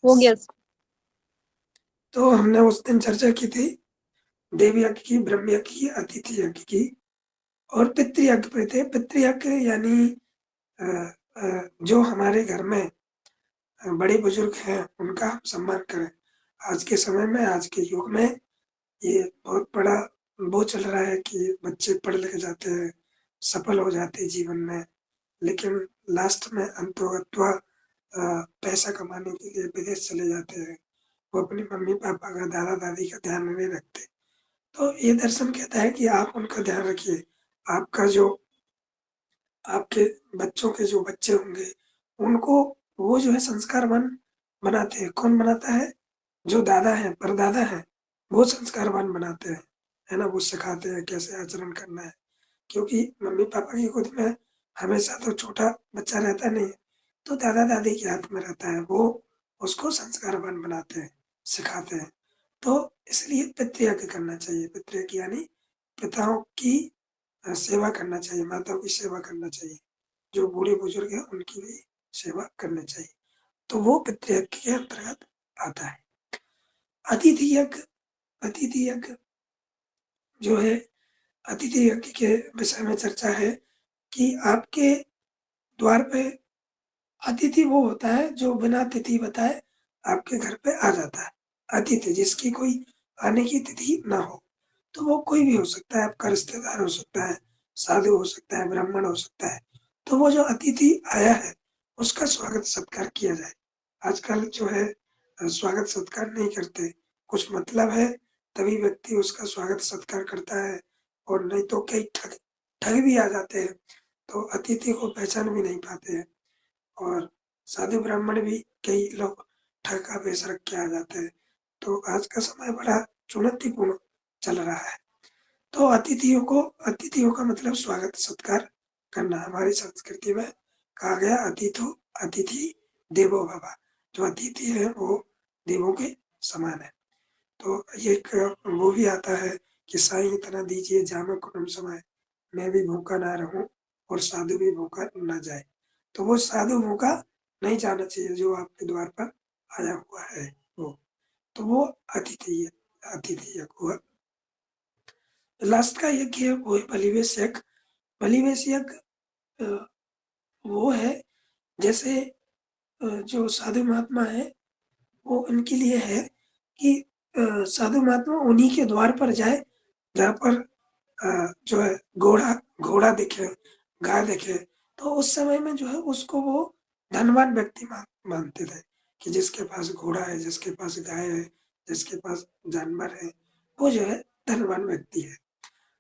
हो गया। तो हमने उस दिन चर्चा की थी देव यज्ञ की, ब्रह्म यज्ञ की, अतिथि यज्ञ की और पितृयज्ञ पे थे। पितृयज्ञ यानी अ जो हमारे घर में बड़े बुजुर्ग हैं, उनका हम सम्मान करें। आज के समय में, आज के युग में ये बहुत बड़ा वो चल रहा है कि बच्चे पढ़ लिख जाते हैं, सफल हो जाते हैं जीवन में, लेकिन लास्ट में अंतोगत्वा पैसा कमाने के लिए विदेश चले जाते हैं। वो अपने मम्मी-पापा का, दादा-दादी का ध्यान नहीं रखते। तो ये दर्शन कहता है कि आप उनका ध्यान रखिए। आपका जो आपके बच्चों के जो बच्चे होंगे, उनको वो जो है संस्कारवान बनाते हैं। कौन बनाता है? जो दादा हैं, परदादा हैं, वो संस्कारवान बनाते हैं, है ना? वो सिखाते हैं कैसे आचरण करना है। क्योंकि मम्मी-पापा की गोद में हमेशा तो छोटा बच्चा रहता नहीं है, तो दादा-दादी के हाथ में रहता है, वो उसको संस्कारवान बनाते हैं, सिखाते हैं। तो इसलिए पितृयज्ञ करना चाहिए। पितृयज्ञ यानी पिताओं की सेवा करना चाहिए, माताओं की सेवा करना चाहिए। जो बूढ़े-बुजुर्ग हैं, उनकी भी सेवा करनी चाहिए। तो वो पितृयज्ञ के अंतर्गत आता है। अतिथि यज्ञ अतिथि यज्ञ जो है, अतिथि यज्ञ के विषय में चर्चा है कि आपके द्वार पे अतिथि वो होता है जो बिना तिथि बताए आपके घर पे आ जाता है। अतिथि जिसकी कोई आने की तिथि ना हो, तो वो कोई भी हो सकता है, आपका रिश्तेदार हो सकता है, साधु हो सकता है, ब्राह्मण हो सकता है। तो वो जो अतिथि आया है, उसका स्वागत-सत्कार किया जाए। आजकल जो है स्वागत-सत्कार नहीं करते, कुछ मतलब है तभी व्यक्ति उसका स्वागत-सत्कार करता है और नहीं तो कई ठग ठग भी आ जाते हैं, तो अतिथि को पहचान भी नहीं पाते हैं। और साधु ब्राह्मण भी कई लोग ठग का वेश रख के आ जाते हैं। तो आज का समय बड़ा चुनौतीपूर्ण चल रहा है। तो अतिथियों का मतलब स्वागत-सत्कार करना। हमारी संस्कृति में कहा गया अतिथो अतिथि देवो भव। जो अतिथि है वो देवों के समान है। तो ये एक वो भी आता है कि साईं इतना दीजिए जामे कुटुम्ब समाए, मैं भी भूखा ना रहूँ और साधु भी भूखा ना जाए। तो वो साधु भूखा नहीं जाना चाहिए जो आपके द्वार पर आया हुआ है वो। तो वो अतिथि यज्ञ हुआ। लास्ट का यज्ञ है वो है बलिवेश यज्ञ। बलिवेश यज्ञ अ, वो है जैसे जो साधु महात्मा हैं वो उनके लिए है कि साधु महात्मा उन्हीं के द्वार पर जाए जहाँ पर जो है घोड़ा घोड़ा दिखे, गाय दिखे, तो उस समय में जो है उसको वो धनवान व्यक्ति मानते थे कि जिसके पास घोड़ा है, जिसके पास गाय है, जिसके पास जानवर है, वो जो है धनवान व्यक्ति है।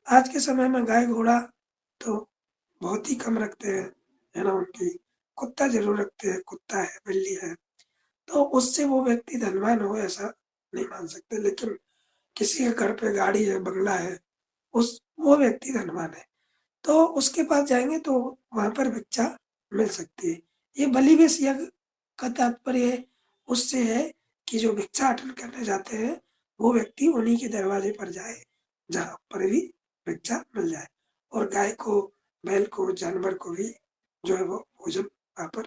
आज के समय में गाय-घोड़ा तो बहुत ही कम रखते हैं, है ना? उनकी कुत्ता ज़रूर रखते हैं, कुत्ता है, बिल्ली है, तो उससे वो व्यक्ति धनवान हो ऐसा नहीं मान सकते, लेकिन किसी के घर पे गाड़ी है, बंगला है, उस वो व्यक्ति धनवान है। तो उसके पास जाएँगे तो वहाँ पर भिक्षा मिल सकती है। ये बलिवेश यज्ञ का तात्पर्य उससे है कि जो भिक्षाटन करने जाते हैं, वो व्यक्ति उन्हीं के दरवाजे पर जाए, जहाँ पर भी भिक्षा मिल जाए और गाय को, बैल को, जानवर को भी जो है वो भोजन वहाँ पर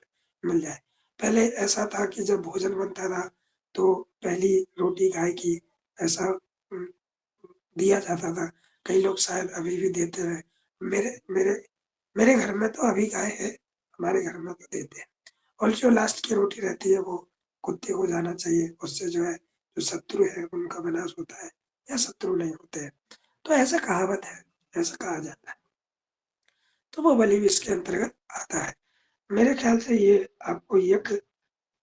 मिल जाए। पहले ऐसा था कि जब भोजन बनता था, तो पहली रोटी गाय की ऐसा उम, दिया जाता था। कई लोग शायद अभी भी देते हैं। मेरे मेरे मेरे घर में तो अभी गाय है, हमारे घर में तो देते हैं और जो लास्ट की रोटी रहती है वो कुत्ते को जाना चाहिए, उससे जो है जो शत्रु है उनका विनाश होता है या शत्रु नहीं होते हैं। तो ऐसा कहावत है, ऐसा कहा जाता है। तो वो बलि भी इसके अंतर्गत आता है। मेरे ख्याल से ये आपको यज्ञ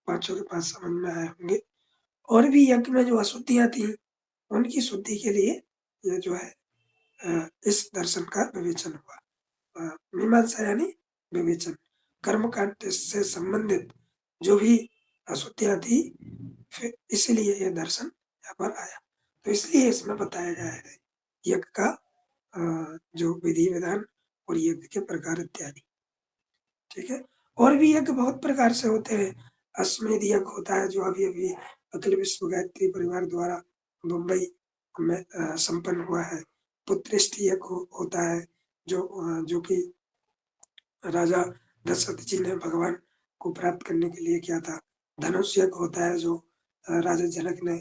पाँचों के 5 समझ में आए होंगे और भी यज्ञ में जो अशुद्धियाँ थी, उनकी शुद्धि के लिए ये जो है इस दर्शन का विवेचन हुआ। मीमांसा यानी विवेचन, कर्मकांड से संबंधित जो भी अशुद्धियाँ थी, फिर इसीलिए ये दर्शन यहाँ पर आया। तो इसलिए इसमें बताया गया है यज्ञ का जो विधि-विधान और यज्ञ के प्रकार इत्यादि, ठीक है? और भी यज्ञ बहुत प्रकार से होते हैं। अश्वमेध यज्ञ होता है जो अभी-अभी अखिल विश्व गायत्री परिवार द्वारा मुंबई में संपन्न हुआ है। पुत्रेष्टि यज्ञ होता है जो कि राजा दशरथ जी ने भगवान को प्राप्त करने के लिए किया था। धनुष यज्ञ होता है जो राजा जनक ने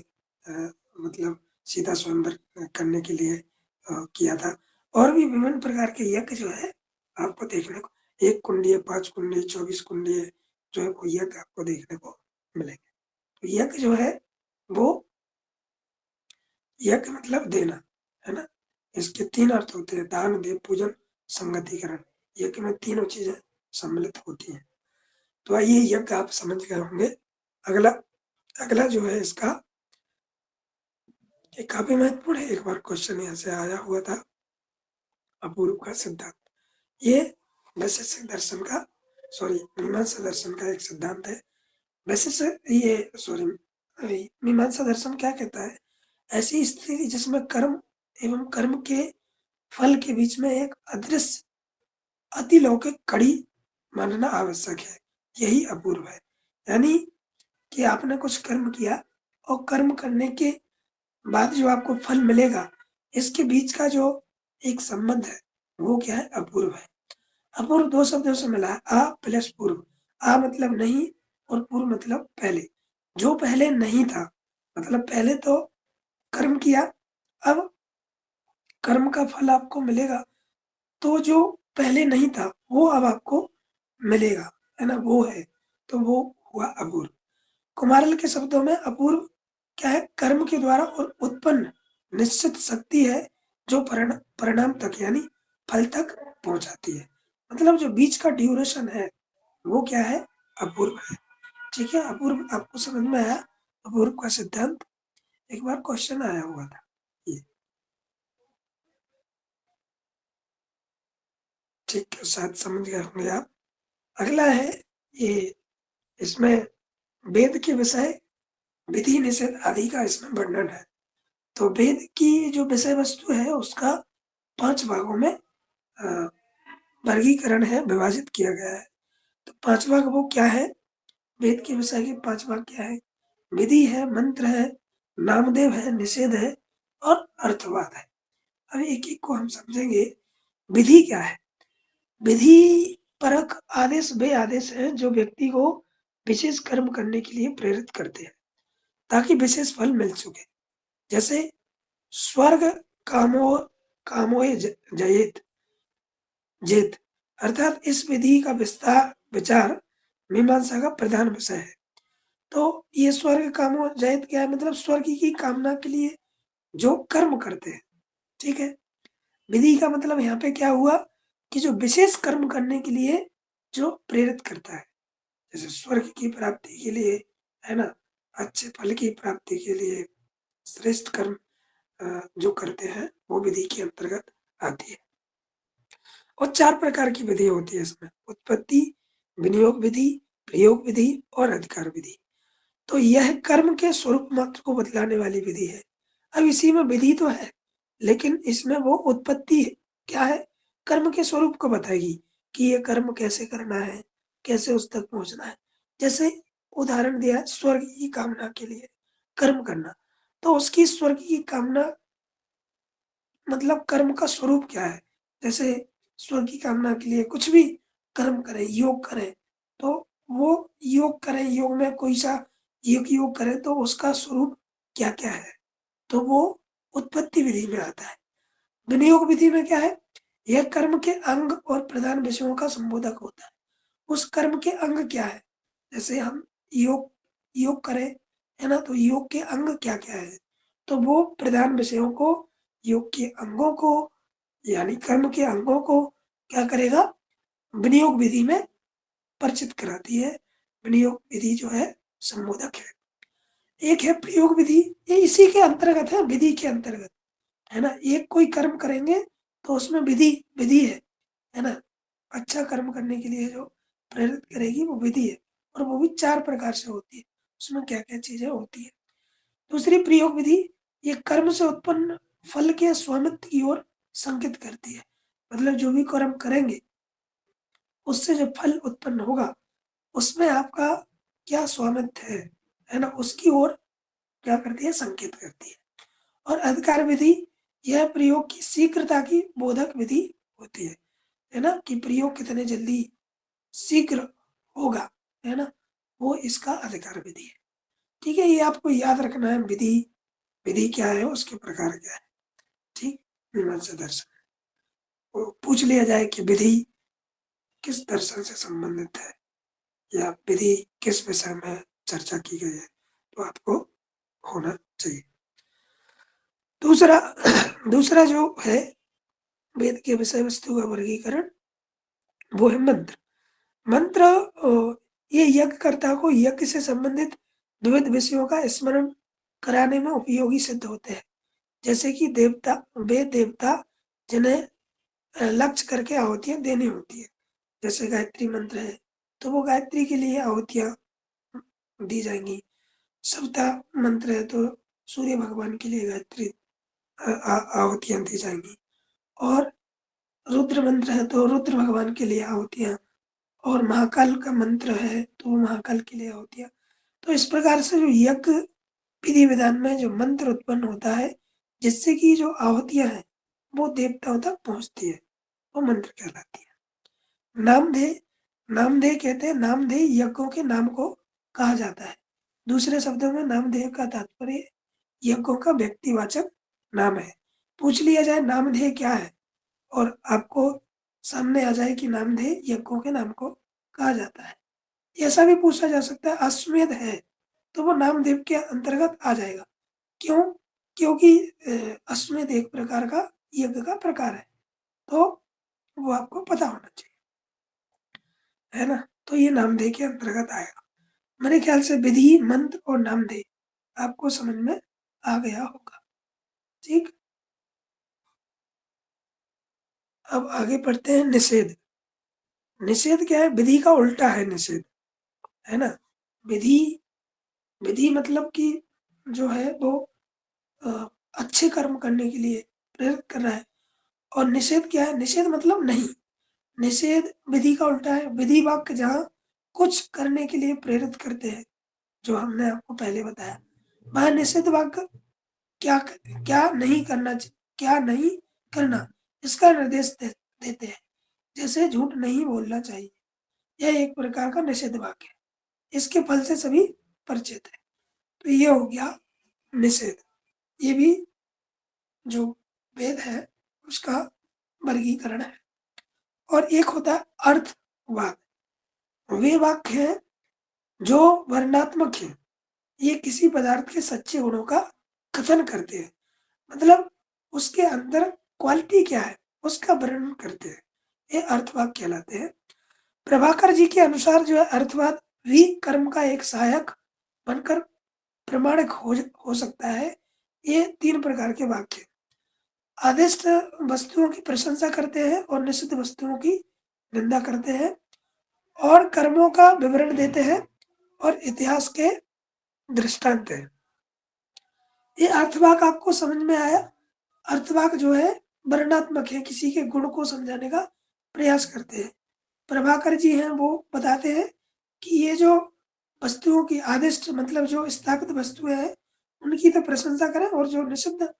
मतलब सीता स्वयंवर करने के लिए किया था। और भी विभिन्न प्रकार के यज्ञ जो है आपको देखने को 1 कुंडीय, 5 कुंडीय, 24 कुंडीय जो है वो यज्ञ आपको देखने को मिलेंगे। तो यज्ञ जो है वो यज्ञ मतलब देना, है ना? इसके 3 अर्थ होते हैं दान, देव पूजन, संगतिकरण। यज्ञ में तीनों चीज़ें सम्मिलित होती हैं। तो आइए यज्ञ आप समझ गए होंगे। अगला अगला जो है इसका ये काफ़ी महत्वपूर्ण है, एक बार क्वेश्चन यहाँ से आया हुआ था, अपूर्व का सिद्धांत। ये वैशेषिक दर्शन का मीमांसा दर्शन का एक सिद्धांत है। मीमांसा दर्शन क्या कहता है? ऐसी स्थिति जिसमें कर्म एवं कर्म के फल के बीच में एक अदृश्य अतिलौकिक कड़ी मानना आवश्यक है, यही अपूर्व है। यानी कि आपने कुछ कर्म किया और कर्म करने के बाद जो आपको फल मिलेगा, इसके बीच का जो एक संबंध है, वो क्या है? अपूर्व है। अपूर्व 2 शब्दों से मिला है, अ प्लस पूर्व। अ मतलब नहीं और पूर्व मतलब पहले। जो पहले नहीं था, मतलब पहले तो कर्म किया, अब कर्म का फल आपको मिलेगा, तो जो पहले नहीं था, वो अब आपको मिलेगा, है ना? वो है, तो वो हुआ अपूर्व। कुमारिल के शब्दों में अपूर्व क्या है? कर्म के द्वारा और उत्पन्न निश्चित शक्ति है, जो परिणाम तक यानी फल तक पहुँचाती है। मतलब जो बीच का ड्यूरेशन है, वो क्या है? अपूर्व है। ठीक है? अपूर्व आपको समझ में आया? अपूर्व का सिद्धांत एक बार क्वेश्चन आया हुआ था। ये ठीक है, शायद समझ गए होंगे आप। अगला है ये इसमें वेद के विषय, विधि, निषेध आदि का इसमें वर्णन है। तो वेद की जो विषय वस्तु है उसका 5 भागों में वर्गीकरण है, विभाजित किया गया है। तो 5 भाग वो क्या है? वेद के विषय के 5 भाग क्या है? विधि है, मंत्र है, नामदेव है, निषेध है और अर्थवाद है। अब एक-एक को हम समझेंगे। विधि क्या है? विधि परक आदेश वे आदेश हैं जो व्यक्ति को विशेष कर्म करने के लिए प्रेरित करते हैं, ताकि विशेष फल मिल सके। जैसे स्वर्ग कामो कामोए जयेत जेत, अर्थात इस विधि का विचार मीमांसा का प्रधान विषय है। तो ये स्वर्ग कामो जयेत क्या है? मतलब स्वर्ग की कामना के लिए जो कर्म करते हैं, ठीक है? विधि का मतलब यहाँ पे क्या हुआ कि जो विशेष कर्म करने के लिए जो प्रेरित करता है। जैसे स्वर्ग की प्राप्ति के लिए, है ना? अच्छे फल की प्राप्ति के लिए श्रेष्ठ कर्म जो करते हैं, वो विधि के अंतर्गत आती है। और 4 प्रकार की विधि होती है इसमें, उत्पत्ति, विनियोग विधि, प्रयोग विधि और अधिकार विधि। तो यह कर्म के स्वरूप मात्र को बतलाने वाली विधि है। अब इसी में विधि तो है, लेकिन इसमें वो उत्पत्ति क्या है? कर्म के स्वरूप को बताएगी कि ये कर्म कैसे करना है, कैसे उस तक पहुँचना है। जैसे उदाहरण दिया है स्वर्ग की कामना के लिए कर्म करना, तो उसकी स्वर्ग की कामना मतलब कर्म का स्वरूप क्या है? जैसे स्वर्ग की कामना के लिए कुछ भी कर्म करें, योग करें, तो वो योग करें, योग में कोई-सा योग करें तो उसका स्वरूप क्या-क्या है? तो वो उत्पत्ति विधि में आता है। विनियोग विधि में क्या है? यह कर्म के अंग और प्रधान विषयों का संबोधक होता है। उस कर्म के अंग क्या है? जैसे हम योग योग करें, है ना? तो योग के अंग क्या-क्या है? तो वो प्रधान विषयों को, योग के अंगों को, यानी कर्म के अंगों को क्या करेगा? विनियोग विधि में परिचित कराती है। विनियोग विधि जो है संबोधक है। एक है प्रयोग विधि, ये इसी के अंतर्गत है, विधि के अंतर्गत, है ना? एक कोई कर्म करेंगे तो उसमें विधि विधि है ना? अच्छा कर्म करने के लिए जो प्रेरित करेगी वो विधि है, और वो भी 4 प्रकार से होती है। उसमें क्या-क्या चीज़ें होती हैं। दूसरी प्रयोग विधि, ये कर्म से उत्पन्न फल के स्वामित्व की ओर संकेत करती है। मतलब जो भी कर्म करेंगे, उससे जो फल उत्पन्न होगा, उसमें आपका क्या स्वामित्व है ना? उसकी ओर क्या करती है? संकेत करती है। और अधिकार विधि, यह प्रयोग की शीघ्रता की बोधक विधि होती है ना? कि प्रयोग कितने जल्दी शीघ्र होगा, है ना? वो इसका अधिकार विधि है। ठीक है? ये आपको याद रखना है, विधि विधि क्या है, उसके प्रकार क्या है। ठीक? मीमांसा दर्शन। वो पूछ लिया जाए कि विधि किस दर्शन से संबंधित है या विधि किस विषय में चर्चा की गई है, तो आपको होना चाहिए। दूसरा दूसरा जो है वेद के विषय वस्तु का वर्गीकरण, वो है मंत्र। मंत्र ये यज्ञकर्ता को यज्ञ से संबंधित विविध विषयों का स्मरण कराने में उपयोगी सिद्ध होते हैं। जैसे कि देवता, वे देवता जिन्हें लक्ष्य करके आहुतियाँ देनी होती है। जैसे गायत्री मंत्र है, तो वो गायत्री के लिए आहुतियाँ दी जाएँगी। सविता मंत्र है, तो सूर्य भगवान के लिए गायत्री आहुतियाँ दी जाएँगी। और रुद्र मंत्र है, तो रुद्र भगवान के लिए आहुतियाँ, और महाकाल का मंत्र है, तो वो महाकाल के लिए आहुतियाँ। तो इस प्रकार से जो यज्ञ विधि-विधान में जो मंत्र उत्पन्न होता है, जिससे कि जो आहुतियाँ हैं, वो देवताओं तक पहुँचती है, वो मंत्र कहलाती है। नामधेय नामधेय कहते हैं, नामधेय यज्ञों के नाम को कहा जाता है। दूसरे शब्दों में नामधेय का तात्पर्य यज्ञों का व्यक्तिवाचक नाम है। पूछ लिया जाए नामधेय क्या है, और आपको सामने आ जाए कि नामधेय यज्ञों के नाम को कहा जाता है। ऐसा भी पूछा जा सकता है अश्वमेध है, तो वो नामदेव के अंतर्गत आ जाएगा। क्यों? क्योंकि अश्वमेध एक प्रकार का यज्ञ का प्रकार है, तो वो आपको पता होना चाहिए, है ना? तो ये नामदेव के अंतर्गत आएगा। मेरे ख्याल से विधि, मंत्र और नामदेव आपको समझ में आ गया होगा। ठीक? अब आगे बढ़ते हैं निषेध। निषेध क्या है? विधि का उल्टा है निषेध, है ना? विधि विधि मतलब कि जो है वो अ, अच्छे कर्म करने के लिए प्रेरित कर रहा है। और निषेध क्या है? निषेध मतलब नहीं। निषेध विधि का उल्टा है। विधि वाक्य जहाँ कुछ करने के लिए प्रेरित करते हैं, जो हमने आपको पहले बताया। वहाँ निषेध वाक्य क्या क्या नहीं करना क्या नहीं करना, इसका निर्देश देते हैं। जैसे झूठ नहीं बोलना चाहिए, यह एक प्रकार का निषेध वाक्य है। इसके फल से सभी परिचित हैं। तो ये हो गया निषेध। ये भी जो वेद है उसका वर्गीकरण है। और एक होता है अर्थवाद। वे वाक्य हैं जो वर्णनात्मक हैं। ये किसी पदार्थ के सच्चे गुणों का कथन करते हैं। मतलब उसके अंदर क्वालिटी क्या है, उसका वर्णन करते हैं। ये अर्थवाद कहलाते हैं। प्रभाकर जी के अनुसार जो है अर्थवाद भी कर्म का एक सहायक बनकर प्रमाणिक हो सकता है। ये 3 प्रकार के वाक्य हैं। आदिष्ट वस्तुओं की प्रशंसा करते हैं और निषिद्ध वस्तुओं की निंदा करते हैं, और कर्मों का विवरण देते हैं और इतिहास के दृष्टांत हैं। ये अर्थवाक आपको समझ में आया? अर्थवाक जो है वर्णनात्मक है, किसी के गुण को समझाने का प्रयास करते हैं। प्रभाकर जी हैं, वो बताते हैं कि ये जो वस्तुओं की आदिष्ट मतलब जो स्थापित वस्तुएं हैं, उनकी तो प्रशंसा करें, और जो निषिद्ध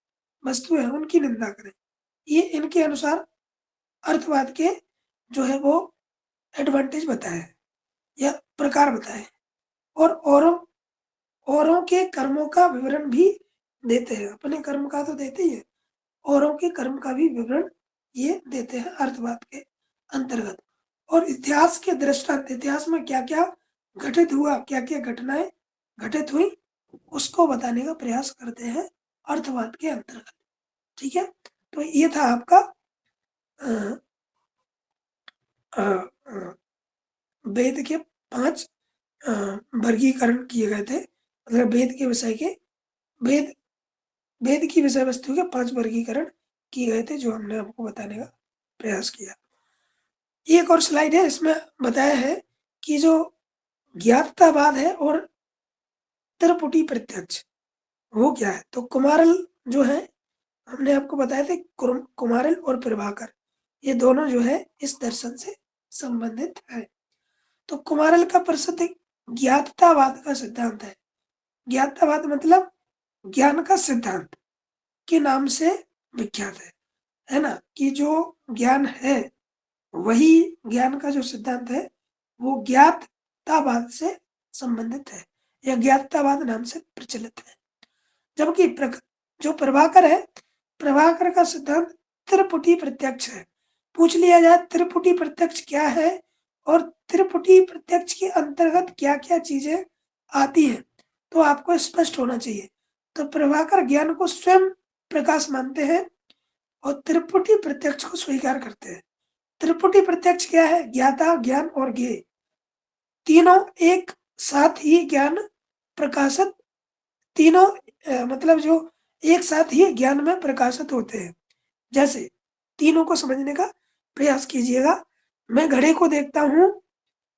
वस्तुएं हैं उनकी निंदा करें। ये इनके अनुसार अर्थवाद के जो है वो एडवांटेज बताए हैं या प्रकार बताए हैं। और औरों के कर्मों का विवरण भी देते हैं। अपने कर्म का तो देते ही हैं, औरों के कर्म का भी विवरण ये देते हैं अर्थवाद के अंतर्गत। और इतिहास के दृष्टांत, इतिहास में क्या-क्या घटित हुआ, क्या-क्या घटनाएँ घटित हुई, उसको बताने का प्रयास करते हैं अर्थवाद के अंतर्गत। ठीक है? तो ये था आपका अ अ अ, वेद के 5 अ, वर्गीकरण किए गए थे। मतलब वेद वेद की विषय वस्तु के 5 वर्गीकरण किए गए थे, जो हमने आपको बताने का प्रयास किया। एक और स्लाइड है, इसमें बताया है कि जो ज्ञाततावाद है और त्रिपुटी प्रत्यक्ष, वो क्या है? तो कुमारिल जो है, हमने आपको बताए थे कुमारिल और प्रभाकर, ये दोनों जो है इस दर्शन से संबंधित है। तो कुमारिल का प्रसिद्ध ज्ञाततावाद का सिद्धांत है। ज्ञाततावाद मतलब ज्ञान का सिद्धांत के नाम से विख्यात है ना? कि जो ज्ञान है, वही ज्ञान का जो सिद्धांत है, वो ज्ञाततावाद से संबंधित है या ज्ञाततावाद नाम से प्रचलित है। जबकि जो प्रभाकर है, प्रभाकर का सिद्धांत त्रिपुटी प्रत्यक्ष है। पूछ लिया जाए त्रिपुटी प्रत्यक्ष क्या है और त्रिपुटी प्रत्यक्ष के अंतर्गत क्या-क्या चीज़ें आती हैं, तो आपको स्पष्ट होना चाहिए। तो प्रभाकर ज्ञान को स्वयं प्रकाश मानते हैं और त्रिपुटी प्रत्यक्ष को स्वीकार करते हैं। त्रिपुटी प्रत्यक्ष क्या है? ज्ञाता, ज्ञान और ज्ञेय तीनों एक साथ ही ज्ञान प्रकाशित तीनों मतलब जो एक साथ ही ज्ञान में प्रकाशित होते हैं। जैसे तीनों को समझने का प्रयास कीजिएगा। मैं घड़े को देखता हूँ,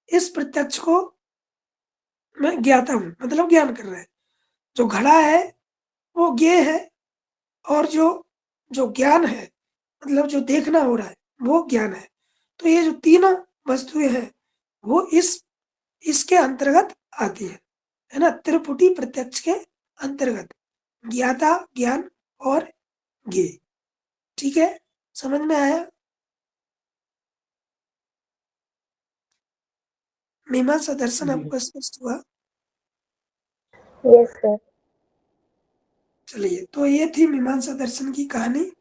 इस प्रत्यक्ष को मैं ज्ञाता हूँ, मतलब ज्ञान कर रहे हैं। जो घड़ा है, वो ज्ञेय है और जो जो ज्ञान है, मतलब जो देखना हो रहा है, वो ज्ञान है। तो ये जो तीनों वस्तुएँ हैं, वो इसके अंतर्गत आती है ना? त्रिपुटी प्रत्यक्ष के अंतर्गत ज्ञाता, ज्ञान और ज्ञेय। ठीक है? समझ में आया? मीमांसा दर्शन जी आपको स्पष्ट हुआ? Yes sir. चलिए, तो ये थी मीमांसा दर्शन की कहानी।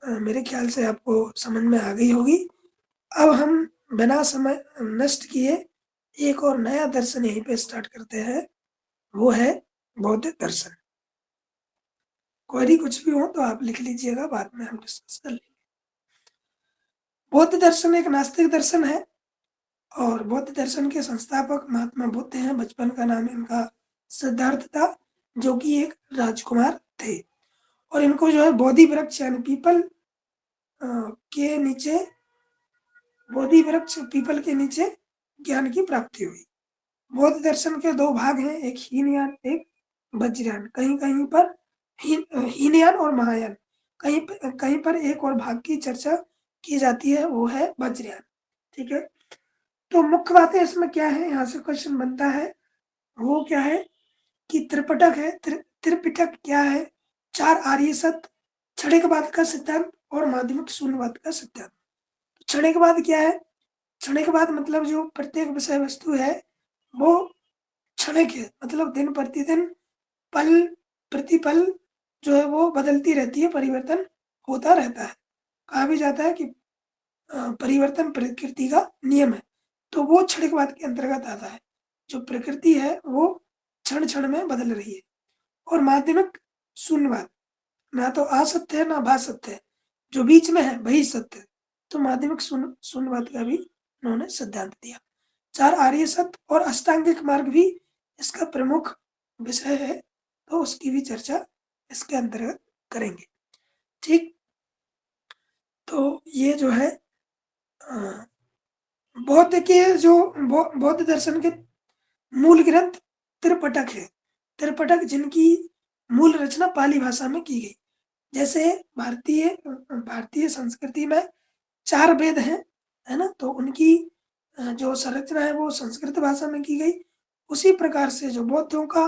मेरे ख्याल से आपको समझ में आ गई होगी। अब हम बिना समय नष्ट किए एक और नया दर्शन यहीं पे स्टार्ट करते हैं, वो है बौद्ध दर्शन। क्वेरी कुछ भी हो तो आप लिख लीजिएगा, बाद में हम डिस्कस कर लेंगे। बौद्ध दर्शन एक नास्तिक दर्शन है और बौद्ध दर्शन के संस्थापक महात्मा बुद्ध हैं। बचपन का नाम इनका सिद्धार्थ था, जो कि एक राजकुमार थे और इनको जो है बोधि वृक्ष यानी पीपल के नीचे बोधि वृक्ष पीपल के नीचे ज्ञान की प्राप्ति हुई। बौद्ध दर्शन के दो भाग हैं, एक हीनयान, एक वज्रयान। कहीं-कहीं पर हीनयान और महायान, कहीं पर एक और भाग की चर्चा की जाती है, वो है वज्रयान। ठीक है? तो मुख्य बातें इसमें क्या है, यहाँ से क्वेश्चन बनता है, वो क्या है कि त्रिपिटक है। त्रिपिटक क्या है? 4 आर्य सत्य, क्षणिकवाद का सिद्धांत और माध्यमिक शून्यवाद का सिद्धांत। क्षणिकवाद क्या है? क्षणिकवाद मतलब जो प्रत्येक विषय वस्तु है, वो क्षणिक है, मतलब दिन प्रतिदिन, पल प्रतिपल जो है वो बदलती रहती है, परिवर्तन होता रहता है। कहा भी जाता है कि परिवर्तन प्रकृति का नियम है, तो वो क्षणिकवाद के अंतर्गत आता है। जो प्रकृति है वो क्षण-क्षण में बदल रही है। और माध्यमिक शून्यवाद, ना तो असत्य है, ना भासत्य है, जो बीच में है वही सत्य है। तो माध्यमिक शून्यवाद का भी उन्होंने सिद्धांत दिया। 4 आर्य सत्य और अष्टांगिक मार्ग भी इसका प्रमुख विषय है, तो उसकी भी चर्चा इसके अंतर्गत करेंगे। ठीक? तो ये जो है अ, बौद्ध के जो बौद्ध दर्शन के मूल ग्रंथ त्रिपिटक है। त्रिपिटक जिनकी मूल रचना पाली भाषा में की गई। जैसे भारतीय संस्कृति में 4 वेद हैं, है ना? तो उनकी जो संरचना है वो संस्कृत भाषा में की गई। उसी प्रकार से जो बौद्धों का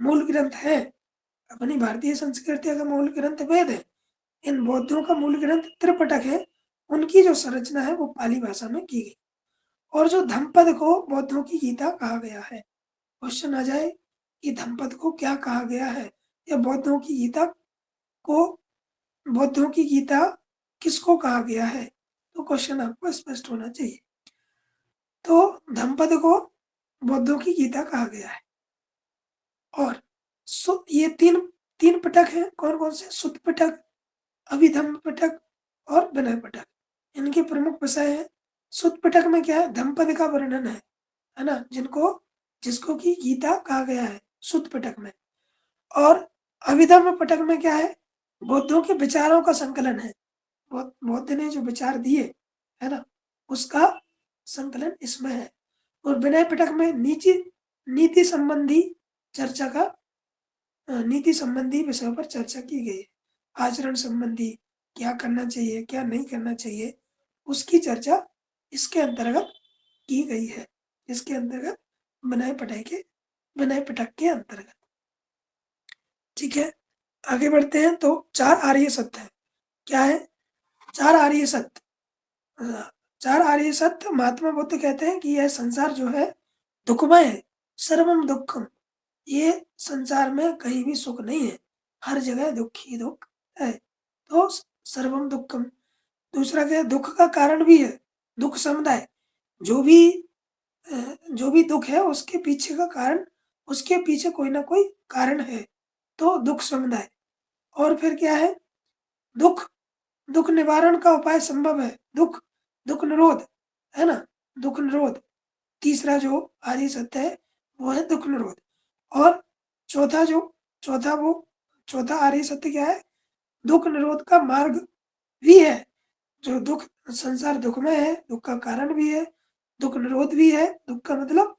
मूल ग्रंथ है, अपनी भारतीय संस्कृति का मूल ग्रंथ वेद है। इन बौद्धों का मूल ग्रंथ त्रिपिटक है। उनकी जो संरचना है वो पाली भाषा में की गई। और जो धम्मपद को बौद्धों की गीता कहा गया है। क्वेश्चन आ जाए कि धम्मपद को क्या कहा गया है या को बौद्धों की गीता किसको कहा गया है? तो क्वेश्चन आपको स्पष्ट होना चाहिए। तो धम्मपद को बौद्धों की गीता कहा गया है और ये तीन तीन पिटक हैं। कौन-कौन से? सुत्त पिटक, अभिधम्म पिटक और विनय पिटक। इनके प्रमुख विषय हैं। सुत्त पिटक में क्या है? धम्मपद का वर्णन है ना? जिसको कि गीता कहा गया है सुत्त पिटक में। और अभिधम्म पिटक में क्या है? बौद्धों के विचारों का संकलन है। बौद्ध ने जो विचार दिए, है ना? उसका संकलन इसमें है। और विनय पिटक में नीति संबंधी चर्चा का नीति संबंधी विषयों पर चर्चा की गई है। आचरण संबंधी क्या करना चाहिए, क्या नहीं करना चाहिए, उसकी चर्चा इसके अंतर्गत की गई है। इसके अंतर्गत विनय पिटक के अंतर्गत। ठीक है? आगे बढ़ते हैं। तो 4 आर्य सत्य हैं। क्या है? 4 आर्य सत्य। 4 आर्य सत्य महात्मा बुद्ध कहते हैं कि यह संसार जो है दुःखमय है, सर्वम दुःखम, ये संसार में कहीं भी सुख नहीं है, हर जगह दुःख ही दुःख है। तो सर्वम दुःखम। दूसरा क्या है, दुःख का कारण भी है, दुःख समुदाय। जो भी जो भी दुःख है उसके पीछे का कारण, उसके पीछे कोई ना कोई कारण है, तो दुःख समुदाय। और फिर क्या है, दुःख दुःख निवारण का उपाय संभव है, दुःख दुःख निरोध, है ना? दुःख निरोध, तीसरा जो आदि सत्य है वो है दुःख निरोध। और चौथा जो चौथा वो चौथा आर्य सत्य क्या है, दुःख निरोध का मार्ग भी है। जो दुःख, संसार दुःखमय है, दुःख का कारण भी है, दुःख निरोध भी है। दुःख का मतलब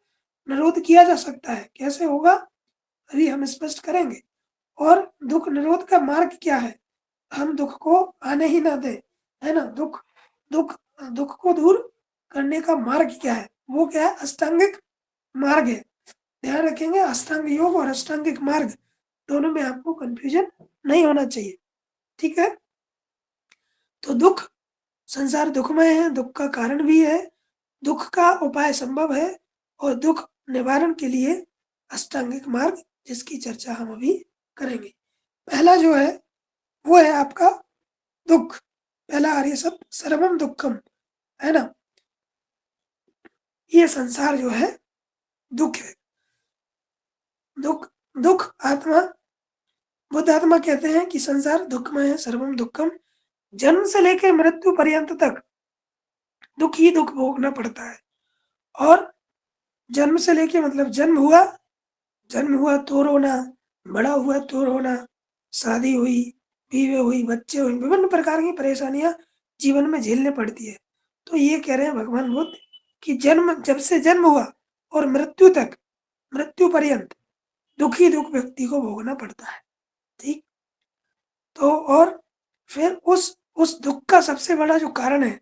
निरोध किया जा सकता है, कैसे होगा अभी हम स्पष्ट करेंगे। और दुःख निरोध का मार्ग क्या है, हम दुःख को आने ही ना दें, है ना? दुःख दुःख दुःख को दूर करने का मार्ग क्या है, वो क्या है, अष्टांगिक मार्ग है। ध्यान रखेंगे, अष्टांग योग और अष्टांगिक मार्ग दोनों में आपको कंफ्यूजन नहीं होना चाहिए, ठीक है? तो दुःख, संसार दुःखमय है, दुःख का कारण भी है, दुःख का उपाय संभव है, और दुःख निवारण के लिए अष्टांगिक मार्ग, जिसकी चर्चा हम अभी करेंगे। पहला जो है वो है आपका दुःख। पहला आर्य शब्द सर्वम दुःखम, है ना? ये संसार जो है दुःख है। दुःख दुःख आत्मा, बुद्ध आत्मा कहते हैं कि संसार दुःखमय है, सर्वम दुःखम। जन्म से लेकर मृत्यु पर्यंत तक दुःख ही दुःख भोगना पड़ता है। और जन्म से लेके मतलब जन्म हुआ तो रोना, बड़ा हुआ तो रोना, शादी हुई, बीवी हुई, बच्चे हुए, विभिन्न प्रकार की परेशानियाँ जीवन में झेलनी पड़ती है। तो ये कह रहे हैं भगवान बुद्ध कि जब से जन्म हुआ और मृत्यु तक, मृत्यु पर्यंत दुःख ही दुःख व्यक्ति को भोगना पड़ता है, ठीक? तो और फिर उस दुःख का सबसे बड़ा जो कारण है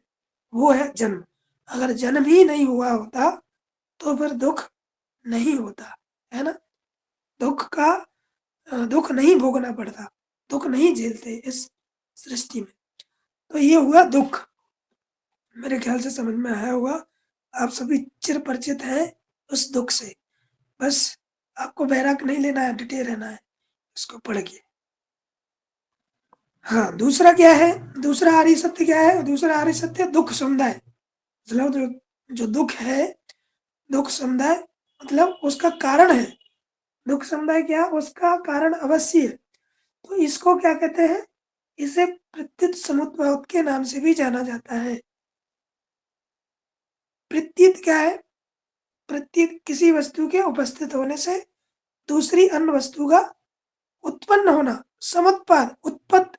वो है जन्म। अगर जन्म ही नहीं हुआ होता तो फिर दुःख नहीं होता, है ना? दुःख का दुःख नहीं भोगना पड़ता, दुःख नहीं झेलते इस सृष्टि में। तो ये हुआ दुःख, मेरे ख्याल से समझ में आया होगा। आप सभी चिर परिचित हैं उस दुःख से। बस आपको बैराक नहीं लेना है, डटे रहना है इसको पढ़ के। हाँ, दूसरा क्या है, दूसरा आर्य सत्य क्या है? दूसरा आर्य सत्य दुःख समुदाय। मतलब जो जो दुःख है, दुःख समुदाय मतलब उसका कारण है। दुःख समुदाय क्या, उसका कारण अवश्य है। तो इसको क्या कहते हैं, इसे प्रत्युत समुद्भव के नाम से भी जाना जाता है। प्रत्युत क्या है? प्रत्युत किसी वस्तु के उपस्थित होने से दूसरी अन्य वस्तु का उत्पन्न होना। समुत्पाद, उत्पत्त,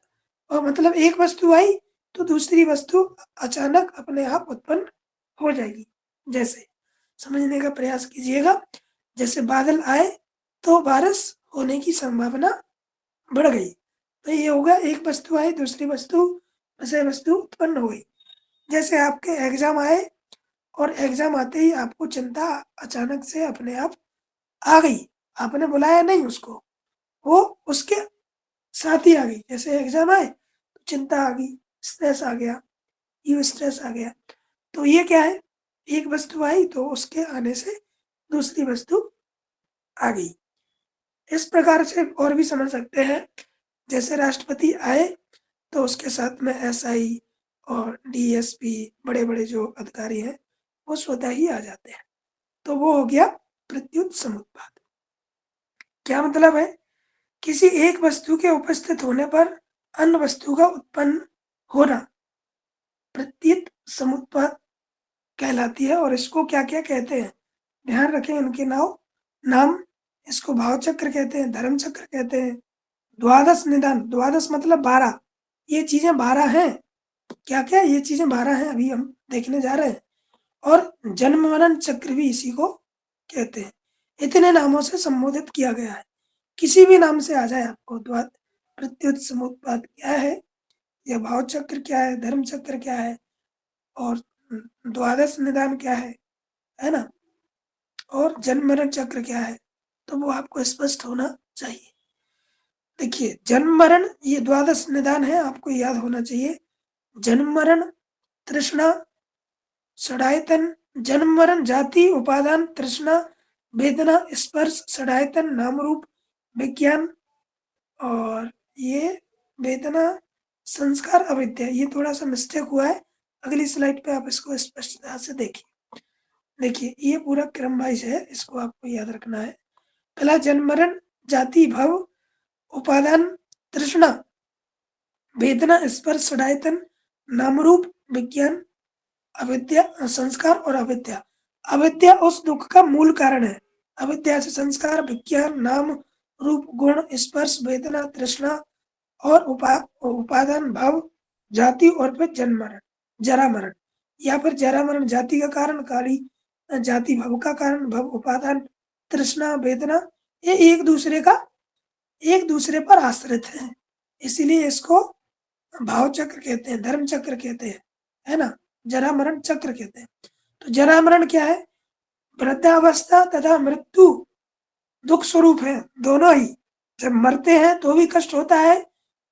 और मतलब एक वस्तु आई तो दूसरी वस्तु अचानक अपने आप उत्पन्न हो जाएगी। जैसे समझने का प्रयास कीजिएगा, जैसे बादल आए तो बारिश होने की संभावना बढ़ गई, तो ये होगा एक वस्तु आई, दूसरी वस्तु, विषय वस्तु उत्पन्न हो गई। जैसे आपके एग्जाम आए और एग्जाम आते ही आपको चिंता अचानक से अपने आप आ गई, आपने बुलाया नहीं उसको, वो उसके साथ ही आ गई। जैसे एग्जाम आए तो चिंता आ गई, स्ट्रेस आ गया, यू स्ट्रेस आ गया। तो ये क्या है, एक वस्तु आई तो उसके आने से दूसरी वस्तु आ गई। इस प्रकार से और भी समझ सकते हैं, जैसे राष्ट्रपति आए तो उसके साथ में एसआई और डीएसपी, बड़े बड़े जो अधिकारी हैं वो स्वतः ही आ जाते हैं। तो वो हो गया प्रत्युत समुत्पाद। क्या मतलब है, किसी एक वस्तु के उपस्थित होने पर अन्य वस्तु का उत्पन्न होना प्रत्युत समुत्पाद कहलाती है। और इसको क्या क्या कहते हैं, ध्यान रखें इनके नाम। इसको भाव चक्र कहते हैं, धर्म चक्र कहते हैं, द्वादश निदान, द्वादश मतलब 12, ये चीजें 12 हैं। क्या क्या ये चीजें 12 हैं, अभी हम देखने जा रहे हैं। और जन्म मरण चक्र भी इसी को कहते हैं। इतने नामों से संबोधित किया गया है, किसी भी नाम से आ जाए आपको। प्रत्युत समुत्पाद क्या है, यह भाव चक्र क्या है, धर्म चक्र क्या है, और द्वादश निदान क्या है ना, और जन्म मरण चक्र क्या है, तो वो आपको स्पष्ट होना चाहिए। देखिए, जन्म मरण ये द्वादश निदान है, आपको याद होना चाहिए। जन्म मरण, तृष्णा, षडायतन, जन्म मरण, जाति, उपादान, तृष्णा, वेदना, स्पर्श, षडायतन, नाम रूप, विज्ञान, और ये वेदना, संस्कार, अविद्या। ये थोड़ा-सा मिस्टेक हुआ है, अगली स्लाइड पे आप इसको स्पष्टता से देखिए। देखिए, ये पूरा क्रम वाइज़ है, इसको आपको याद रखना है। पहला जन्म मरण, जाति, भव, उपादान, तृष्णा, वेदना, स्पर्श, षडायतन, नाम रूप, विज्ञान, अविद्या, संस्कार और अविद्या। अविद्या उस दुःख का मूल कारण है। अविद्या से संस्कार, विज्ञान, नाम रूप, गुण, स्पर्श, वेदना, तृष्णा और उपादान, भाव, जाति और फिर जन्म मरण, जरा मरण। या फिर जरा मरण जाति का कारण, काली जाति भव का कारण, भव उपादान, तृष्णा, वेदना, ये एक दूसरे पर आश्रित हैं। इसीलिए इसको भाव चक्र कहते हैं, धर्म चक्र कहते हैं, है ना? जरा मरण चक्र कहते हैं। तो जरा मरण क्या है? वृद्धावस्था तथा मृत्यु दुख स्वरूप है, दोनों ही। जब मरते हैं तो भी कष्ट होता है,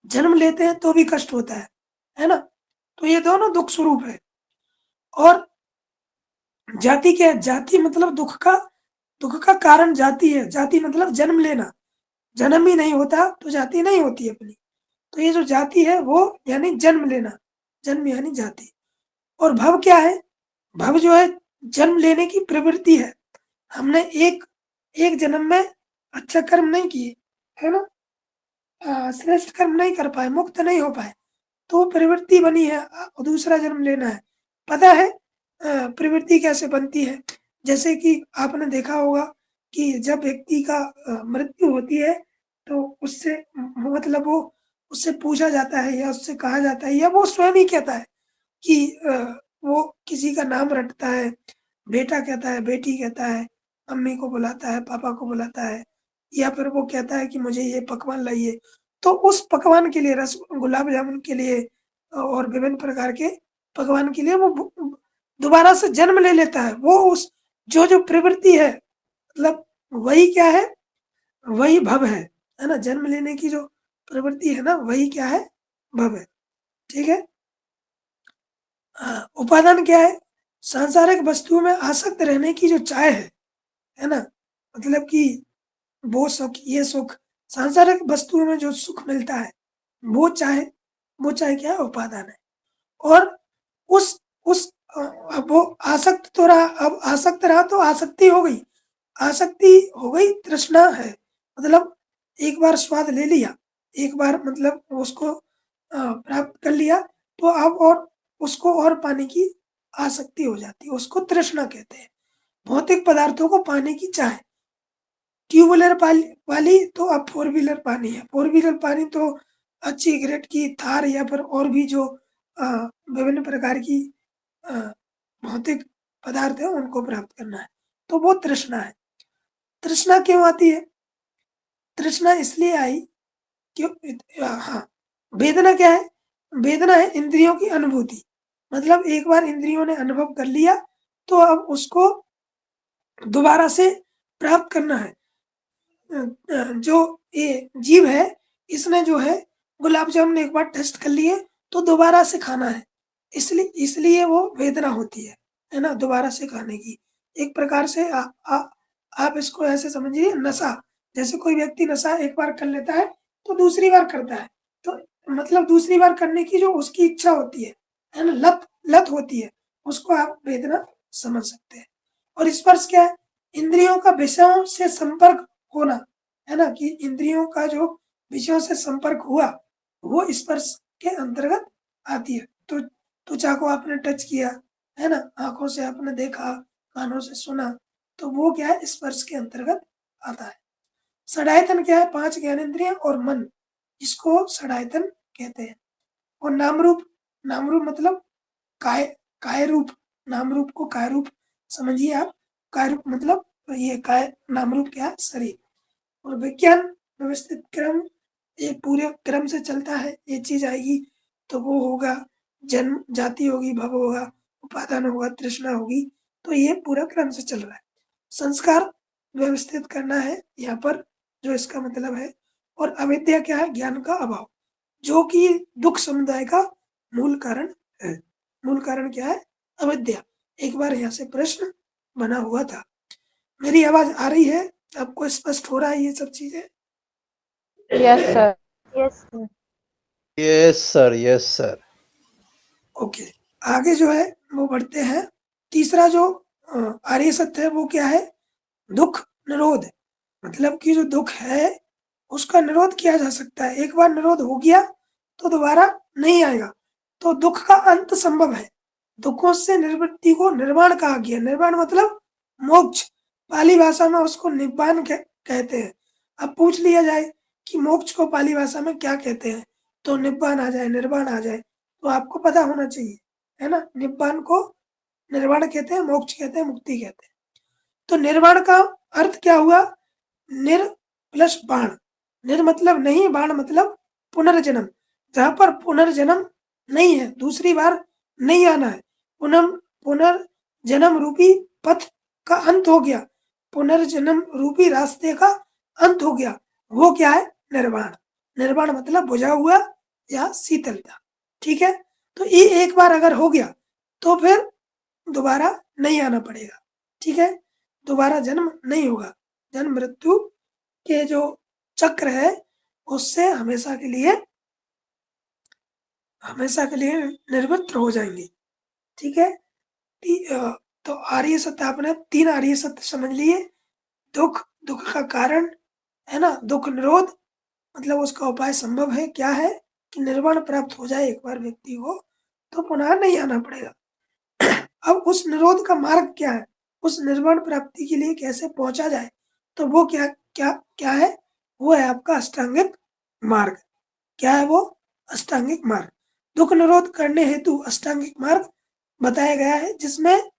जन्म लेते हैं तो भी कष्ट होता है ना? तो ये दोनों दुख स्वरूप है। और जाति क्या है? जाति मतलब दुख का कारण जाति है। जाति मतलब जन्म लेना। जन्म ही नहीं होता तो जाति नहीं होती अपनी। तो ये जो जाति है वो यानी जन्म लेना, जन्म यानी जाति। और भव क्या है? भव जो है जन्म लेने की प्रवृत्ति है। हमने एक जन्म में अच्छा कर्म नहीं किए, है ना? श्रेष्ठ कर्म नहीं कर पाए, मुक्त नहीं हो पाए, तो प्रवृत्ति बनी है दूसरा जन्म लेना है। पता है प्रवृत्ति कैसे बनती है? जैसे कि आपने देखा होगा कि जब व्यक्ति का मृत्यु होती है तो उससे मतलब वो उससे पूछा जाता है या उससे कहा जाता है या वो स्वयं ही कहता है कि वो किसी का नाम रटता है, बेटा कहता है, बेटी कहता है, मम्मी को बुलाता है, पापा को बुलाता है, या फिर वो कहता है कि मुझे ये पकवान लाइए। तो उस पकवान के लिए गुलाब जामुन के लिए और विभिन्न प्रकार के पकवान के लिए वो दोबारा से जन्म ले लेता है। वो उस जो प्रवृत्ति है मतलब वही क्या है? वही भव है ना? जन्म लेने की जो प्रवृत्ति है ना वही क्या है? भव है। ठीक है? उपादान क्या है? सांसारिक वस्तुओं में आसक्त रहने की जो चाह है ना? मतलब कि वो सुख, ये सुख, सांसारिक वस्तुओं में जो सुख मिलता है, वो चाहे क्या है? उपादान है। और उस अब वो आसक्त तो रहा, अब आसक्त रहा तो आसक्ति हो गई। आसक्ति हो गई, तृष्णा है। मतलब एक बार स्वाद ले लिया, एक बार मतलब उसको प्राप्त कर लिया, तो अब और उसको और पाने की आसक्ति हो जाती है, उसको तृष्णा कहते हैं। भौतिक पदार्थों को पाने की चाह। ट्यूबुलर वाली तो अब फोर व्हीलर पानी है। फोर व्हीलर पानी तो अच्छी ग्रेड की थार या फिर और भी जो अ, विभिन्न प्रकार की अ, भौतिक पदार्थ है उनको प्राप्त करना है। तो वो तृष्णा है। तृष्णा क्यों आती है? तृष्णा इसलिए आई क्यों? हाँ, वेदना क्या है? वेदना है इंद्रियों की अनुभूति। मतलब एक बार इंद्रियों ने अनुभव कर लिया तो अब उसको दोबारा से प्राप्त करना है। जो ये जीव है, इसने जो है गुलाब जामुन एक बार टेस्ट कर लिए तो दोबारा से खाना है। इसलिए वो वेदना होती है ना? दोबारा से खाने की। एक प्रकार से आप इसको ऐसे समझिए, नशा। जैसे कोई व्यक्ति नशा एक बार कर लेता है तो दूसरी बार करता है। तो मतलब दूसरी बार करने की जो उसकी इच्छा होती है ना? लत लत होती है, उसको आप वेदना समझ सकते हैं। और स्पर्श क्या है? इंद्रियों का विषयों से संपर्क होना, है ना? कि इंद्रियों का जो विषयों से संपर्क हुआ, वो स्पर्श के अंतर्गत आती है। तो त्वचा को आपने टच किया, है ना? आँखों से आपने देखा, कानों से सुना, तो वो क्या है? स्पर्श के अंतर्गत आता है। षडायतन क्या है? 5 ज्ञानेंद्रियाँ और मन, इसको षडायतन कहते हैं। और नाम रूप मतलब काय काय रूप, नाम रूप को काय रूप समझिए आप। काय रूप मतलब ये काय, नाम रूप क्या है? शरीर। और विज्ञान व्यवस्थित क्रम, एक पूरे क्रम से चलता है। ये चीज़ आएगी तो वो होगा, जन्म, जाति होगी, भव होगा, उपादान होगा, तृष्णा होगी। तो ये पूरा क्रम से चल रहा है। संस्कार व्यवस्थित करना है यहाँ पर, जो इसका मतलब है। और अविद्या क्या है? ज्ञान का अभाव, जो कि दुःख समुदाय का मूल कारण है। मूल कारण क्या है? अविद्या। एक बार यहाँ से प्रश्न बना हुआ था। मेरी आवाज आ रही है? आपको स्पष्ट हो रहा है ये सब चीजें? Yes sir. Yes sir. Yes sir, yes sir. Okay, आगे जो है वो बढ़ते हैं। तीसरा जो आर्य सत्य है वो क्या है? दुख निरोध। मतलब कि जो दुख है उसका निरोध किया जा सकता है। एक बार निरोध हो गया तो दोबारा नहीं आएगा, तो दुख का अंत संभव है। दुखों से निवृत्ति को निर्वाण कहा गया। निर्वाण मतलब मोक्ष, पाली भाषा में उसको निब्बान कहते हैं। अब पूछ लिया जाए कि मोक्ष को पाली भाषा में क्या कहते हैं, तो निब्बान आ जाए, निर्वाण आ जाए, तो आपको पता होना चाहिए, है ना। निब्बान को निर्वाण कहते हैं, मोक्ष कहते हैं, मुक्ति कहते हैं। तो निर्वाण का अर्थ क्या हुआ? निर प्लस बाण। निर मतलब नहीं, बाण मतलब पुनर्जन्म। जहां पर पुनर्जन्म नहीं है, दूसरी बार नहीं आना है, पुनर्जन्म रूपी पथ का अंत हो गया, पुनर्जन्म रूपी रास्ते का अंत हो गया, वो क्या है? निर्वाण। निर्वाण मतलब बुझा हुआ या शीतलता। ठीक है, तो ये एक बार अगर हो गया तो फिर दोबारा नहीं आना पड़ेगा। ठीक है, दोबारा जन्म नहीं होगा। जन्म मृत्यु के जो चक्र है उससे हमेशा के लिए निवृत्त हो जाएंगे। ठीक है, तो आर्य सत्य आपने 3 आर्य सत्य समझ लिए। दुख, दुख का कारण, है ना, दुख निरोध मतलब उसका उपाय संभव है। क्या है कि निर्वाण प्राप्त हो जाए एक बार व्यक्ति को तो पुनः नहीं आना पड़ेगा। अब उस निरोध का मार्ग क्या है? उस निर्वाण प्राप्ति के लिए कैसे पहुंचा जाए? तो वो क्या क्या क्या है? वो है आपका अष्टांगिक मार्ग। क्या है वो? अष्टांगिक मार्ग। दुख निरोध करने हेतु अष्टांगिक मार्ग बताया गया है, जिसमें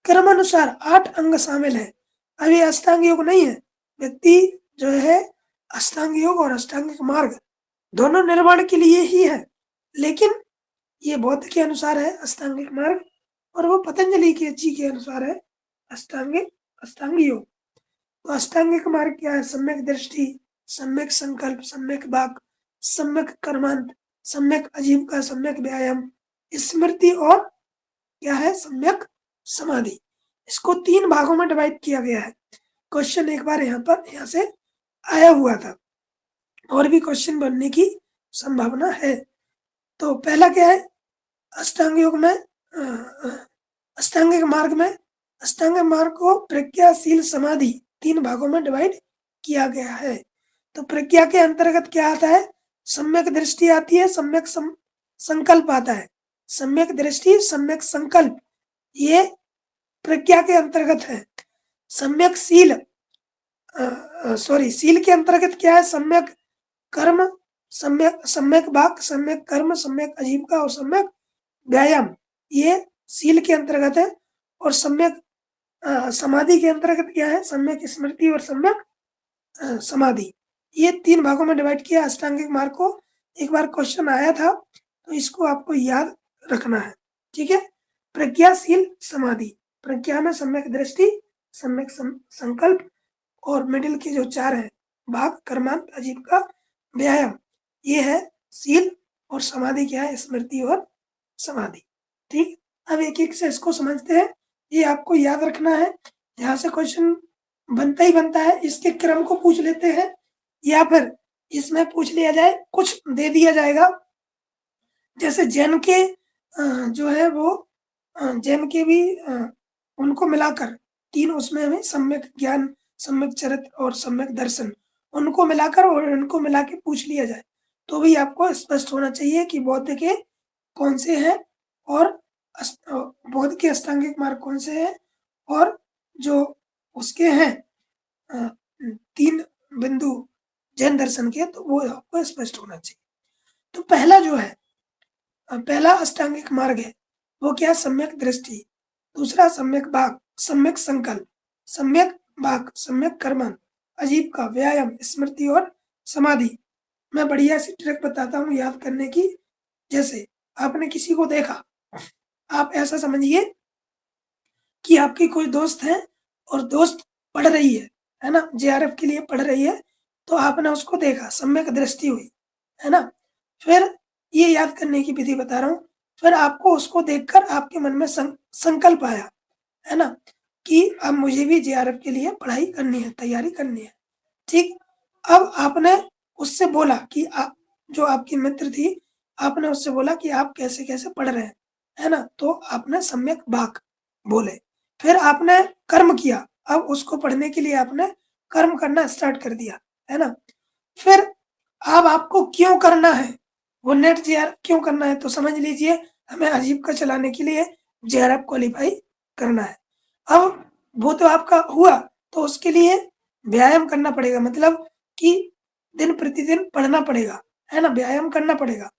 क्रमानुसार 8 अंग शामिल है। अब ये अष्टांग योग नहीं है। व्यक्ति जो है अष्टांग योग और अष्टांगिक मार्ग दोनों निर्माण के लिए ही है, लेकिन ये बौद्ध के अनुसार है अष्टांगिक मार्ग, और वो पतंजलि के जी के अनुसार है अष्टांग योग। तो अष्टांगिक मार्ग क्या है? सम्यक दृष्टि, सम्यक संकल्प, सम्यक वाक, सम्यक कर्मांत, सम्यक आजीविका, सम्यक व्यायाम, स्मृति, और क्या है? सम्यक समाधि। इसको 3 भागों में डिवाइड किया गया है। क्वेश्चन एक बार यहाँ से आया हुआ था, और भी क्वेश्चन बनने की संभावना है। तो पहला क्या है? अष्टांग योग में अष्टांगिक मार्ग में अष्टांगिक मार्ग को प्रज्ञाशील समाधि 3 भागों में डिवाइड किया गया है। तो प्रज्ञा के अंतर्गत क्या आता है? सम्यक दृष्टि आती है, सम्यक संकल्प आता है। सम्यक दृष्टि, सम्यक संकल्प, ये प्रज्ञा के अंतर्गत है। सम्यक शील, शील के अंतर्गत क्या है? सम्यक कर्म, सम्यक सम्यक वाक, सम्यक कर्म, सम्यक आजीविका और सम्यक व्यायाम, ये शील के अंतर्गत है। और सम्यक समाधि के अंतर्गत क्या है? सम्यक स्मृति और सम्यक समाधि। ये 3 भागों में डिवाइड किया अष्टांगिक मार्ग को। एक बार क्वेश्चन आया था, तो इसको आपको याद रखना है। ठीक है, प्रज्ञाशील समाधि, प्रज्ञा में सम्यक दृष्टि, सम्यक संकल्प, और मिडिल के जो 4 हैं भाग, कर्मांत, आजीविका, व्यायाम, ये है शील। और समाधि क्या है? स्मृति और समाधि। ठीक, अब एक एक से इसको समझते हैं। ये आपको याद रखना है, यहाँ से क्वेश्चन बनता ही बनता है। इसके क्रम को पूछ लेते हैं, या फिर इसमें पूछ लिया जाए, कुछ दे दिया जाएगा। जैसे जैन के जो है वो जैन के भी उनको मिलाकर 3, उसमें हमें सम्यक ज्ञान, सम्यक चरित्र और सम्यक दर्शन, उनको मिलाकर और इनको मिला के पूछ लिया जाए, तो भी आपको स्पष्ट होना चाहिए कि बौद्ध के कौन से हैं, और बौद्ध के अष्टांगिक मार्ग कौन से हैं, और जो उसके हैं 3 बिंदु जैन दर्शन के, तो वो आपको स्पष्ट होना चाहिए। तो पहला जो है, पहला अष्टांगिक मार्ग है वो क्या? सम्यक दृष्टि। दूसरा सम्यक वाक, सम्यक संकल्प, सम्यक वाक, सम्यक कर्म, आजीविका, व्यायाम, स्मृति और समाधि। मैं बढ़िया सी ट्रिक बताता हूँ याद करने की। जैसे आपने किसी को देखा, आप ऐसा समझिए कि आपकी कोई दोस्त है, और दोस्त पढ़ रही है ना, जेआरएफ के लिए पढ़ रही है, तो आपने उसको देखा, सम्यक दृष्टि हुई, है ना। फिर ये याद करने की विधि बता रहा हूँ। फिर आपको उसको देखकर आपके मन में संकल्प आया, है ना। कि अब मुझे भी जेआरएफ के लिए पढ़ाई करनी है, तैयारी करनी है। ठीक? अब आपने उससे बोला कि जो आपकी मित्र थी, आपने उससे बोला कि आप कैसे-कैसे पढ़ रहे हैं, है ना? तो आपने सम्यक वाक् बोले। फिर आपने कर्म किया, अब उसको पढ़ने के लिए आपने कर्म करना स्टार्ट कर दिया, है ना? फिर अब आपको क्यों करना है, वो नेट जेआरएफ क्यों करना है, तो समझ लीजिए हमें आजीविका चलाने के लिए जेआरएफ क्वालीफाई करना है। अब वो तो आपका हुआ, तो उसके लिए व्यायाम करना पड़ेगा, मतलब कि दिन-प्रतिदिन पढ़ना पड़ेगा, है ना? व्यायाम करना पड़ेगा,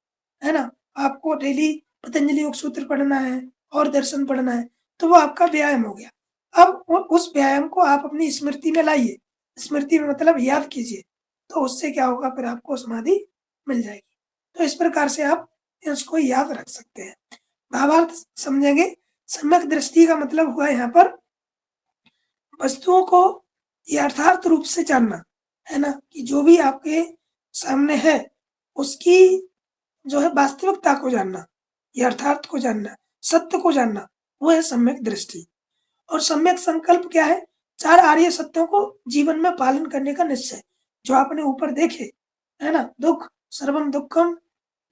है ना? आपको डेली पतंजलि योग सूत्र पढ़ना है और दर्शन पढ़ना है, तो वो आपका व्यायाम हो गया। अब उस व्यायाम को आप अपनी स्मृति में लाइए, स्मृति में मतलब याद कीजिए, तो उससे क्या होगा, फिर आपको समाधि मिल जाएगी। तो इस प्रकार से आप इसको याद रख सकते हैं। भावार्थ समझेंगे, सम्यक दृष्टि का मतलब हुआ यहाँ पर वस्तुओं को यथार्थ रूप से जानना, है ना? कि जो भी आपके सामने है, उसकी जो है वास्तविकता को जानना, यथार्थ को जानना, सत्य को जानना, वो है सम्यक दृष्टि। और सम्यक संकल्प क्या है? 4 आर्य सत्यों को जीवन में पालन करने का निश्चय, जो आपने ऊपर देखे, है ना? दुःख, सर्वम दुःखम,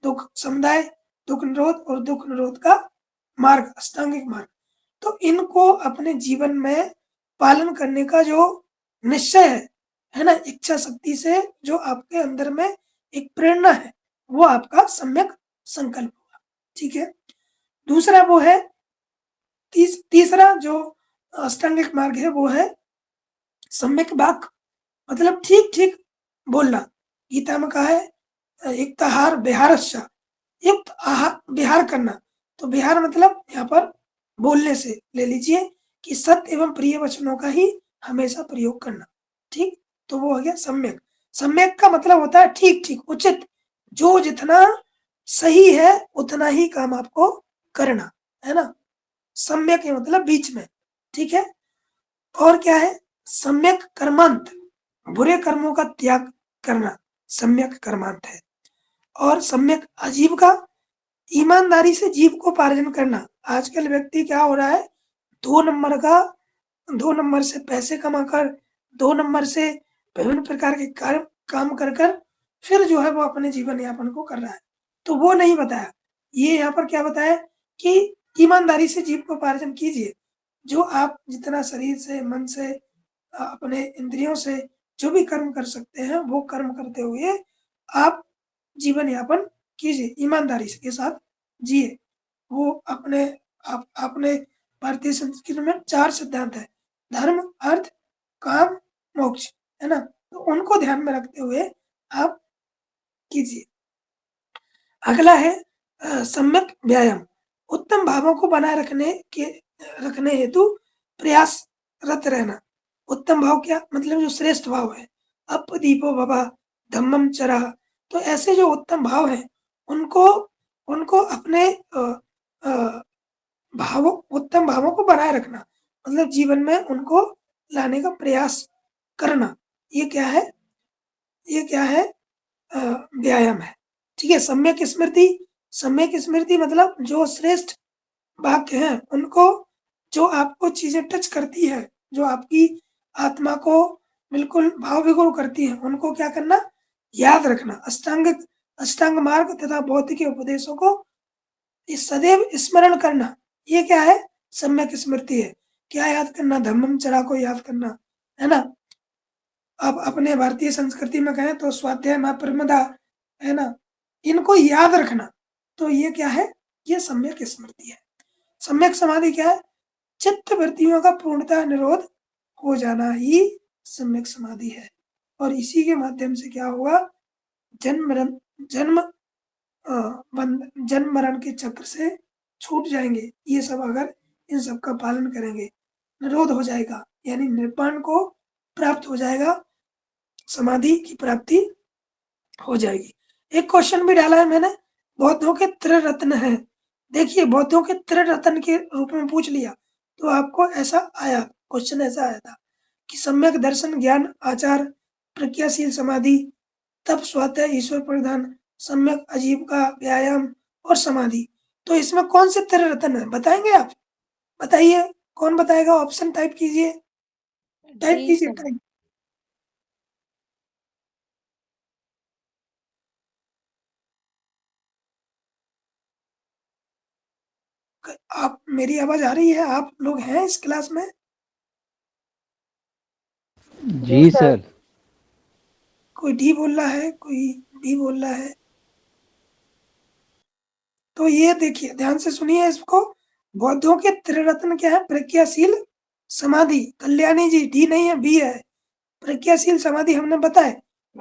दुःख समुदाय, दुःख निरोध और दुःख निरोध का मार्ग, अष्टांगिक मार्ग। तो इनको अपने जीवन में पालन करने का जो निश्चय है ना? इच्छा शक्ति से जो आपके अंदर में एक प्रेरणा है, वो आपका सम्यक संकल्प हुआ, ठीक है? दूसरा वो है तीसरा जो अष्टांगिक मार्ग है, वो है सम्यक वाक्, मतलब ठीक-ठीक बोलना। गीता में कहा है युक्ताहार विहारश्च, युक्त विहार करना। तो विहार मतलब यहाँ पर बोलने से ले लीजिए कि सत्य एवं प्रिय वचनों का ही हमेशा प्रयोग करना, ठीक? तो वो हो गया सम्यक। सम्यक का मतलब होता है ठीक-ठीक, उचित, जो जितना सही है उतना ही काम आपको करना, है ना? सम्यक मतलब बीच में, ठीक है? और क्या है? सम्यक कर्मांत, बुरे कर्मों का त्याग करना, सम्यक कर्मांत है। और सम्यक आजीविका, ईमानदारी से जीविकोपार्जन करना। आजकल व्यक्ति क्या हो रहा है, 2 नंबर का 2 नंबर से पैसे कमाकर, 2 नंबर से विभिन्न प्रकार के कार्य काम कर फिर जो है वो अपने जीवन यापन को कर रहा है। तो वो नहीं बताया। ये यहाँ पर क्या बताया कि ईमानदारी से जीविकोपार्जन कीजिए। जो आप जितना शरीर से, मन से, अपने इंद्रियों से जो भी कर्म कर सकते हैं, वो कर्म करते हुए आप जीवन यापन कीजिए, ईमानदारी के साथ जिए। वो अपने भारतीय संस्कृति में 4 सिद्धांत हैं, धर्म, अर्थ, काम, मोक्ष, है ना? तो उनको ध्यान में रखते हुए आप कीजिए। अगला है सम्यक व्यायाम, उत्तम भावों को बनाए रखने हेतु प्रयासरत रहना। उत्तम भाव क्या? मतलब जो श्रेष्ठ भाव है, अप्पदीपो भवः, धम्मं चरः। तो ऐसे जो उत्तम भाव हैं, उनको उनको अपने अ, उत्तम भावों को बनाए रखना, मतलब जीवन में उनको लाने का प्रयास करना। ये क्या है? ये क्या है? अ, व्यायाम है, ठीक है? सम्यक स्मृति मतलब जो श्रेष्ठ वाक्य हैं, उनको, जो आपको चीज़ें टच करती हैं, जो आपकी आत्मा को बिल्कुल भाव-विभोर करती हैं, उनको क्या करना? याद रखना। अष्टांग मार्ग तथा बौद्ध के उपदेशों को सदैव स्मरण करना, ये क्या है? सम्यक स्मृति है। क्या याद करना? धम्मं चरा को याद करना, है ना? अब अपने भारतीय संस्कृति में कहें तो स्वाध्याय महाप्रमदा, है ना? इनको याद रखना, तो ये क्या है? ये सम्यक स्मृति है। सम्यक समाधि क्या है? चित्त वृत्तियों का पूर्णतः निरोध हो जाना ही सम्यक समाधि है। और इसी के माध्यम से क्या होगा? जन्म जन्म मरण के चक्र से छूट जाएंगे। ये सब अगर इन सब का पालन करेंगे, निरोध हो जाएगा, यानी निर्वाण को प्राप्त हो जाएगा, समाधि की प्राप्ति हो जाएगी। एक क्वेश्चन भी डाला है मैंने, बौद्धों के त्रिरत्न हैं। देखिए, बौद्धों के त्रिरत्न के रूप में पूछ लिया, तो आपको ऐसा आया, क्वेश्चन ऐसा आया था कि सम्यक दर्शन, ज्ञान, आचार, प्रज्ञाशील समाधि, तप, स्वाध्याय, ईश्वर प्रधान, सम्यक आजीविका, व्यायाम और समाधि। तो इसमें कौन से त्रिरत्न है, बताएंगे आप? बताइए। कौन बताएगा? ऑप्शन टाइप कीजिए, टाइप डी कीजिए, सर। टाइप। आप, मेरी आवाज आ रही है? आप लोग हैं इस क्लास में? जी सर। कोई डी बोल रहा है, कोई बी बोल रहा है। तो ये देखिए, ध्यान से सुनिए इसको। बौद्धों के त्रिरत्न क्या है? प्रज्ञाशील समाधि। कल्याणी जी, डी नहीं है, बी है। प्रज्ञाशील समाधि हमने बताया।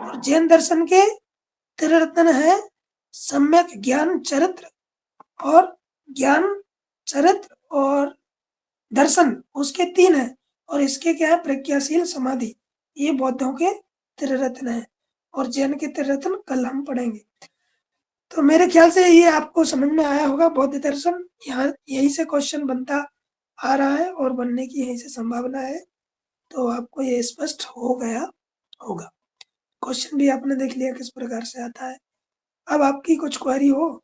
और जैन दर्शन के त्रिरत्न है सम्यक ज्ञान चरित्र और ज्ञान चरित्र और दर्शन, उसके 3 है। और इसके क्या है? प्रज्ञाशील समाधि। ये बौद्धों के त्रिरत्न है। और जैन के त्रिरत्न कल हम पढ़ेंगे। तो मेरे ख्याल से ये आपको समझ में आया होगा। बौद्ध दर्शन यहाँ यहीं से क्वेश्चन बनता आ रहा है और बनने की यहीं से संभावना है। तो आपको ये स्पष्ट हो गया होगा। क्वेश्चन भी आपने देख लिया किस प्रकार से आता है। अब आपकी कुछ क्वेरी हो